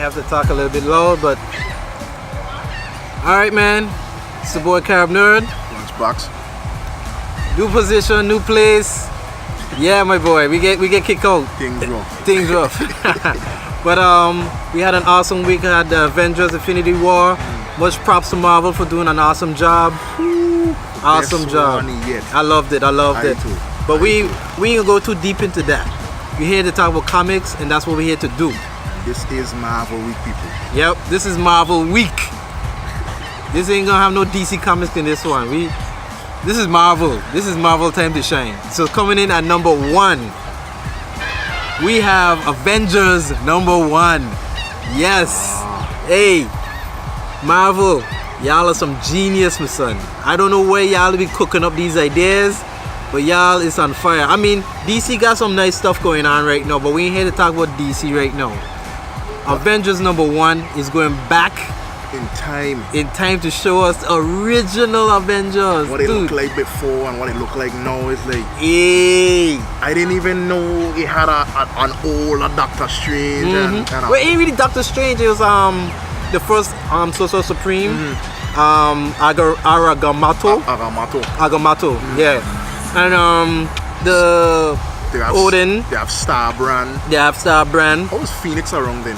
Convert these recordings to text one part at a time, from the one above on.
have to talk a little bit low, but all right, man. It's the boy Carib Nerd. Lunchbox. New position, new place. Yeah, my boy. We get kicked out. Things rough. Things rough. But we had an awesome week. We had the Avengers Infinity War. Much props to Marvel for doing an awesome job. Awesome job. I loved it. Too. But we ain't gonna go too deep into that. We're here to talk about comics, and that's what we're here to do. This is Marvel Week, people. Yep, this is Marvel Week. This ain't gonna have no DC comics in this one. This is Marvel. This is Marvel time to shine. So coming in at number 1, we have Avengers number 1. Yes. Hey, Marvel, y'all are some genius, my son. I don't know where y'all be cooking up these ideas, but y'all is on fire. I mean, DC got some nice stuff going on right now, but we ain't here to talk about DC right now. Avengers number 1 is going back in time to show us original Avengers. What it looked like before and what it looked like now is like, hey, I didn't even know it had an old Doctor Strange. Well, it ain't really Doctor Strange. It was the first Sorcerer Supreme, Agamotto. Yeah, and they have Odin. They have Starbrand. How was Phoenix around then?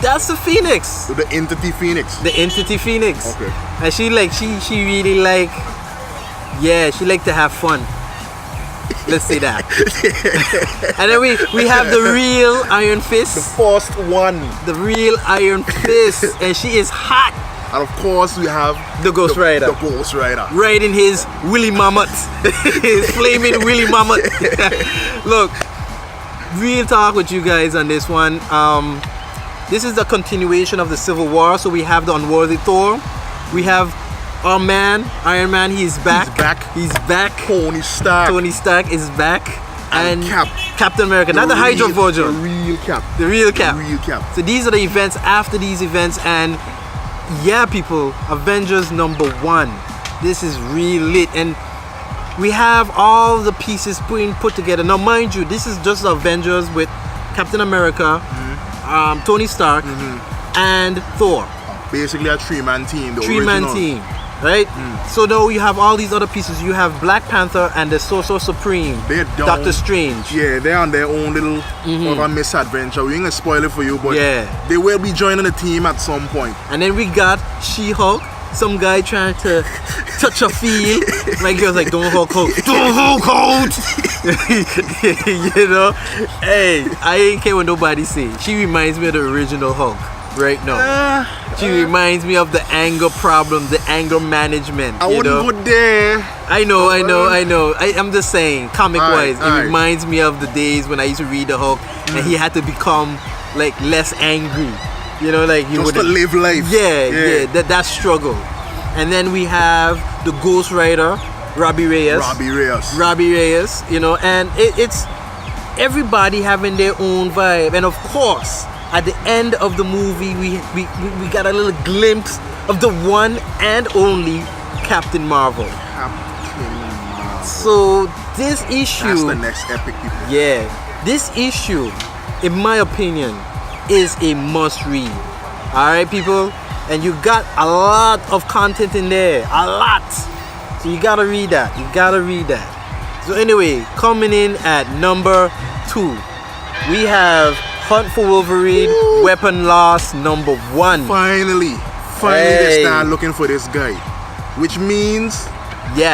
That's the Phoenix. The Entity Phoenix. The Entity Phoenix. Okay. And she really like, yeah, she like to have fun. Let's say that. And then we have the real Iron Fist. The first one. The real Iron Fist. And she is hot. And of course we have the Ghost Rider. The Ghost Rider. Riding his Willy Mammoth. His flaming Willy Mammoth. Look, real talk with you guys on this one. This is the continuation of the Civil War. So we have the unworthy Thor. We have our man, Iron Man. He's back. He's back. Tony Stark is back. And Captain America. Not the Hydra version. The real Cap. So these are the events after these events. And yeah, people, Avengers number 1. This is real lit. And we have all the pieces put together. Now, mind you, this is just Avengers with Captain America, Tony Stark, and Thor. Basically a 3-man team. Three-man team, right? So now you have all these other pieces. You have Black Panther and the Sorcerer Supreme, Doctor Strange. Yeah, they're on their own little misadventure. We ain't gonna spoil it for you, but yeah, they will be joining the team at some point. And then we got She-Hulk. Some guy trying to touch a feel. My girl's like, don't Hulk out. Don't Hulk out. You know? Hey, I ain't care what nobody say. She reminds me of the original Hulk right now. She reminds me of the anger problem, the anger management. I wouldn't go there. I know. I'm just saying, comic-wise, it reminds me of the days when I used to read the Hulk and he had to become like less angry. You know, like just to live life. Yeah, that struggle. And then we have the Ghost Rider, Robbie Reyes. You know, and it's everybody having their own vibe. And of course, at the end of the movie, we got a little glimpse of the one and only Captain Marvel. So this issue, that's the next epic, people. Yeah, this issue, in my opinion, is a must read. Alright, people, and you got a lot of content in there, a lot, so you gotta read that. So anyway, coming in at number 2, we have Hunt for Wolverine. Woo! Weapon Loss number 1. Finally they start looking for this guy, which means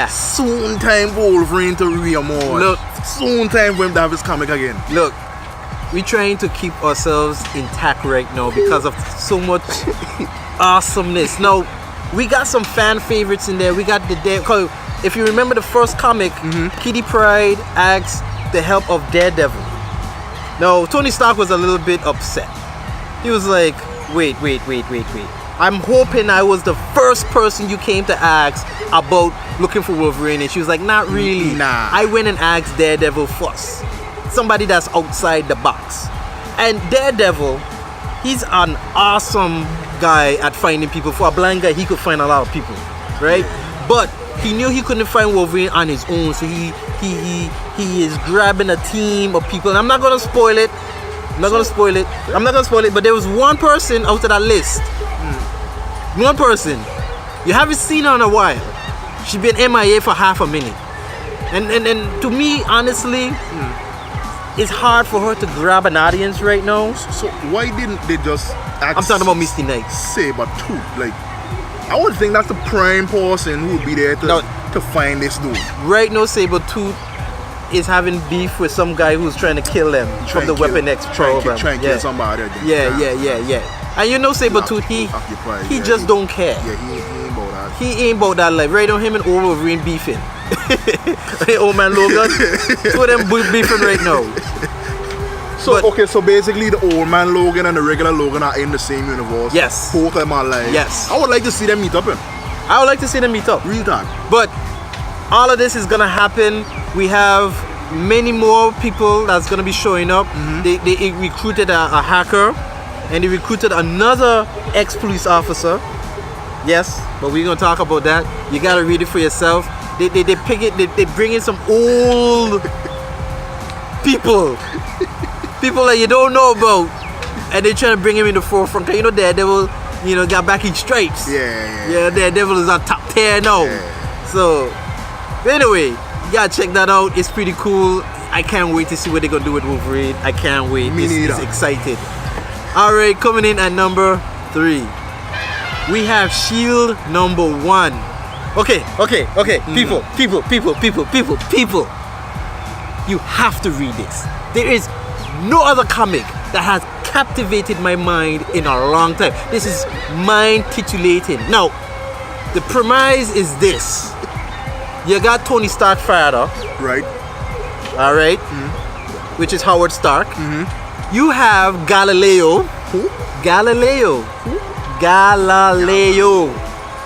soon time for Wolverine to reemerge. Look, soon time for him to have his comic again. Look, we're trying to keep ourselves intact right now because of so much awesomeness. Now, we got some fan favorites in there. We got if you remember the first comic, Kitty Pryde asked the help of Daredevil. Now, Tony Stark was a little bit upset. He was like, wait. I'm hoping I was the first person you came to ask about looking for Wolverine. And she was like, not really. Nah. I went and asked Daredevil first. Somebody that's outside the box. And Daredevil, he's an awesome guy at finding people. For a blind guy, he could find a lot of people, right? But he knew he couldn't find Wolverine on his own, so he is grabbing a team of people. And I'm not gonna spoil it, I'm not gonna spoil it. I'm not gonna spoil it, but there was one person out of that list. One person. You haven't seen her in a while. She been MIA for half a minute. And to me, honestly, it's hard for her to grab an audience right now. So why didn't they just I'm talking about Misty Knight. Sabretooth? Like, I would think that's the prime person who would be there to find this dude. Right now, Sabretooth is having beef with some guy who's trying to kill them from the Weapon X program. Trying to kill somebody again. Yeah. And you know Sabretooth, he just don't care. Yeah, he ain't about that. He ain't about that life. Right now, him and Wolverine beefing. Old man Logan. Two of them beefing right now. So basically the old man Logan and the regular Logan are in the same universe. Yes. Both of them are alive. Yes. I would like to see them meet up. I would like to see them meet up. Real time. But all of this is gonna happen. We have many more people that's gonna be showing up. They recruited a hacker, and they recruited another ex-police officer. Yes, but we're gonna talk about that. You gotta read it for yourself. They pick it. They bring in some old people that you don't know about, and they're trying to bring him in the forefront. You know, Daredevil, got back in stripes. Yeah. Daredevil is on top tier now. Yeah. So, anyway, you gotta check that out. It's pretty cool. I can't wait to see what they're gonna do with Wolverine. I can't wait. It's excited. All right, coming in at number 3, we have Shield number 1. Okay. People. You have to read this. There is no other comic that has captivated my mind in a long time. This is mind titillating. Now, the premise is this. You got Tony Stark fired up. Right. All right. Which is Howard Stark. You have Galileo. Who? Galileo.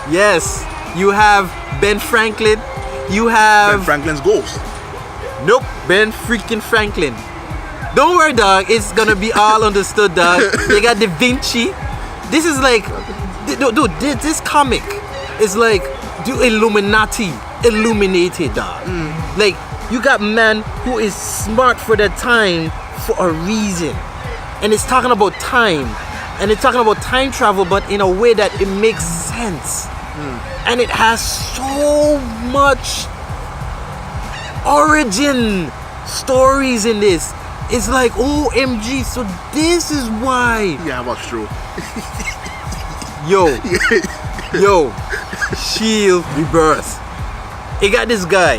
Yes. You have Ben Franklin. You have Ben Franklin's ghost. Nope, Ben freaking Franklin. Don't worry, dog. It's gonna be all understood, dog. You got Vinci. This is like, dude. This comic is like the Illuminati illuminated, dog. Like, you got man who is smart for the time for a reason, and it's talking about time, and it's talking about time travel, but in a way that it makes sense, and it has so much origin stories in this. It's like, OMG, so this is why. Yeah, that's true. Yo, Shield Rebirth. It got this guy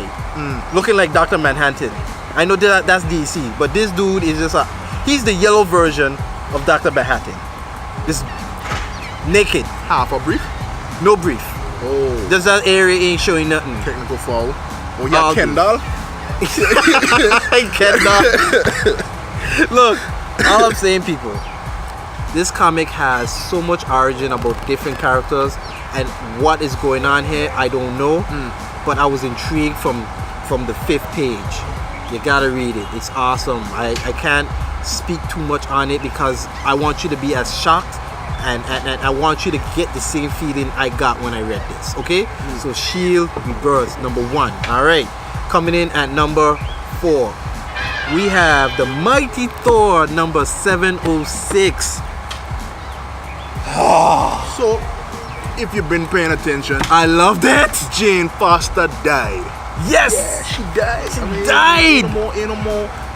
looking like Dr. Manhattan. I know that's DC, but this dude is just he's the yellow version of Dr. Manhattan. Just naked. Half a brief? No brief. Oh. Just that area ain't showing nothing. Technical foul. Oh, yeah, Kendall. Kendall. Look, all I'm saying, people, this comic has so much origin about different characters, and what is going on here, I don't know. But I was intrigued from the 5th page. You gotta read it. It's awesome. I can't speak too much on it because I want you to be as shocked and I want you to get the same feeling I got when I read this. Okay? So Shield Rebirth, number 1. Alright. Coming in at number 4, we have the Mighty Thor, number 706. So, if you've been paying attention, I love that. Jane Foster died. Yes! Yeah, she died. She died!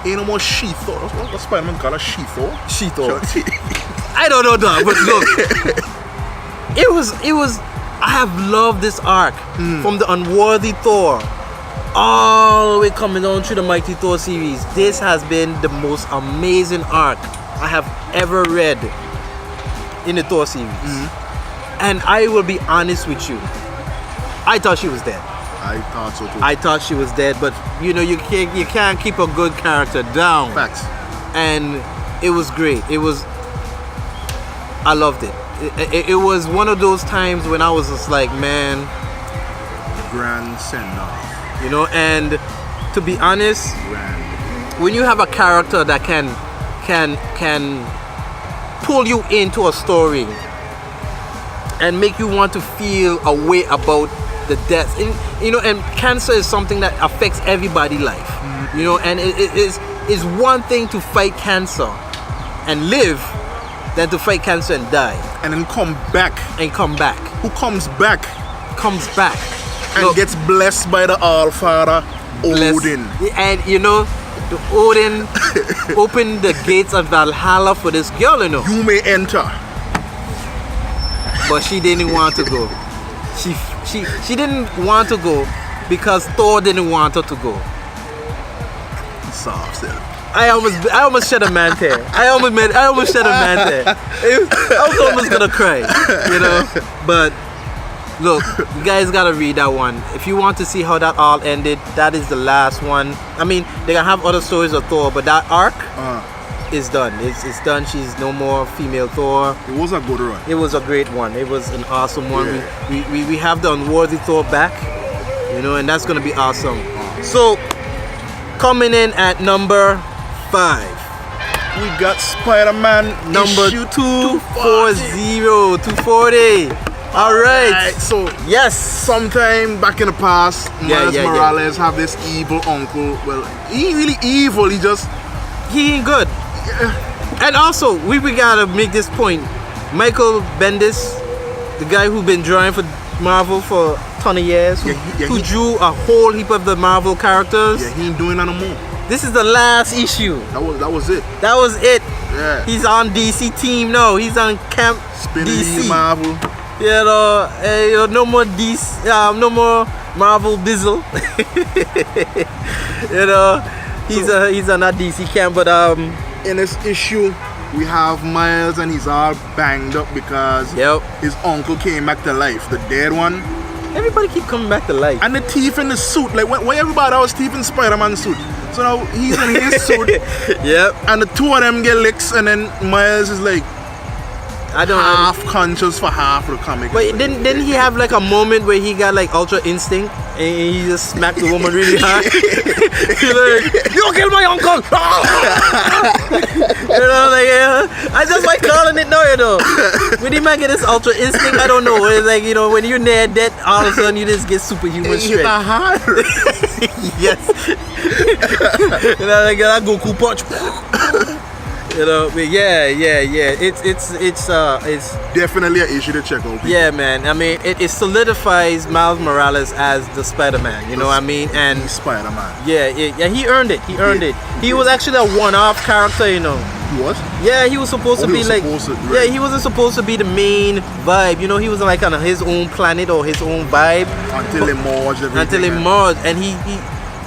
Ain't no more She-Thor. What Spiderman call her? She-Thor? She-Thor. I don't know, dog, but look. It was, I have loved this arc from the Unworthy Thor all the way coming on through the Mighty Thor series. This has been the most amazing arc I have ever read in the Thor series. And I will be honest with you, I thought she was dead. I thought so too. I thought she was dead, but you can't keep a good character down. Facts. And it was great. I loved it. It was one of those times when I was just like, man, grand send-off. And to be honest, when you have a character that can pull you into a story and make you want to feel a way about the death, and cancer is something that affects everybody's life, and it is one thing to fight cancer, and live than to fight cancer and die. And then come back. Who comes back? Comes back. And gets blessed by the All-Father, Odin. And you know, the Odin opened the gates of Valhalla for this girl, you know. You may enter. But she didn't want to go. She didn't want to go because Thor didn't want her to go. Soft self. I almost shed a man tear. I almost shed a man tear. I was almost gonna cry, you know. But look, you guys gotta read that one. If you want to see how that all ended, that is the last one. I mean, they gonna have other stories of Thor, but that arc is done. It's done. She's no more female Thor. It was a good run. It was a great one. It was an awesome one. Yeah. We have the unworthy Thor back, you know, and that's gonna be awesome. So coming in at number 5, we got Spider-Man number 240. All right. So yes, sometime back in the past, Miles Morales have this evil uncle. Well, he ain't really evil. He ain't good. And also, we gotta make this point. Michael Bendis, the guy who been drawing for Marvel for a ton of years, who drew a whole heap of the Marvel characters. Yeah, he ain't doing that no more. This is the last issue. That was it. That was it. Yeah. He's on DC team now. He's on camp DC. Marvel. You know, no more DC, no more Marvel Bizzle. You know, he's on that DC camp. But in this issue, we have Miles and he's all banged up because his uncle came back to life, the dead one. Everybody keep coming back to life. And the thief in the suit, like why everybody else thief in Spider-Man suit? So now he's in his suit. And the two of them get licks, and then Miles is like, half conscious for half of the comic. But didn't he have like a moment where he got like ultra instinct and he just smacked the woman really hard? He's like, you killed my uncle! You know, like I just like calling it now, you know. When he might get this ultra instinct, I don't know. It's like, you know, when you're near death, all of a sudden you just get superhuman strength. Yes. You know, like that Goku punch. You know, but yeah. It's definitely an issue to check out. People. Yeah, man. I mean, it solidifies Miles Morales as the Spider-Man. You know what I mean? And he's Spider-Man. Yeah. He earned it. He was actually a one-off character. You know. He was? Yeah, he was supposed to be like. Yeah, he wasn't supposed to be the main vibe. You know, he was like on his own planet or his own vibe. Until he merged. And he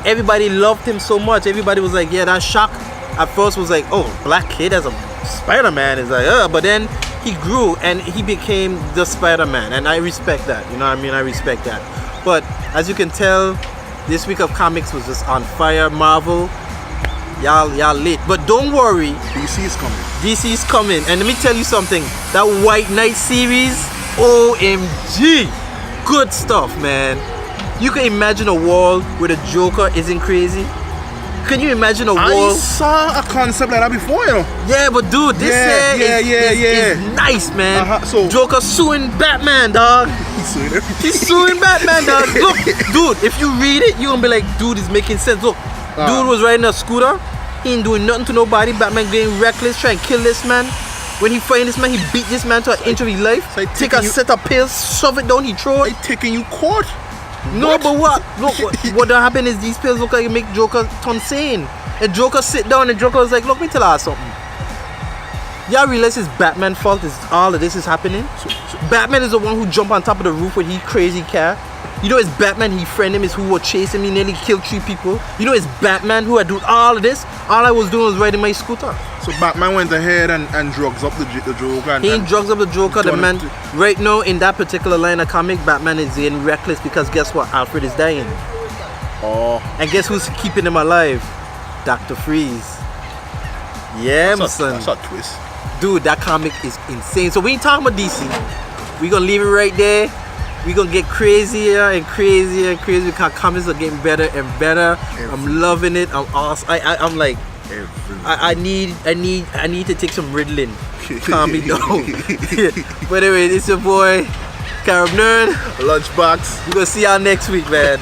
everybody loved him so much. Everybody was like, yeah, that shock. At first was like, oh, black kid as a Spider-Man is like, but then he grew and he became the Spider-Man, and I respect that. You know what I mean? I respect that. But as you can tell, this week of comics was just on fire. Marvel, y'all lit. But don't worry, DC is coming. And let me tell you something. That White Knight series, OMG, good stuff, man. You can imagine a world where the Joker isn't crazy. Can you imagine a world? I saw a concept like that before, you know. Yeah, but dude, this is nice, man. So Joker suing Batman, dog. He's suing Batman, dog. Look, dude, if you read it, you're gonna be like, dude, it's making sense. Look, dude was riding a scooter. He ain't doing nothing to nobody. Batman getting reckless, trying to kill this man. When he find this man, he beat this man to an inch of his life. Take a set of pills, shove it down, he throw it. They taking you court. No, but what? Look, what happened is these pills look like it make Joker turn sane. And Joker sit down and Joker was like, look, me tell you something. Y'all realize it's Batman's fault is all of this is happening? Batman is the one who jumped on top of the roof with his crazy car. You know it's Batman, he friend him, is who was chasing me, nearly killed 3 people. You know it's Batman who had done all of this. All I was doing was riding my scooter. So Batman went ahead and drugs up the Joker. He drugs up the Joker. The man, right now in that particular line of comic, Batman is getting reckless because guess what? Alfred is dying. Oh. And guess who's keeping him alive? Dr. Freeze. Yeah, my son. That's a twist. Dude, that comic is insane. So we ain't talking about DC. We're going to leave it right there. We're going to get crazier and crazier and crazier because comics are getting better and better. I'm loving it. I'm awesome. I'm like, I need to take some Ritalin. Calm me down. But anyway, it's your boy, Carib Nerd. Lunchbox. We're going to see y'all next week, man.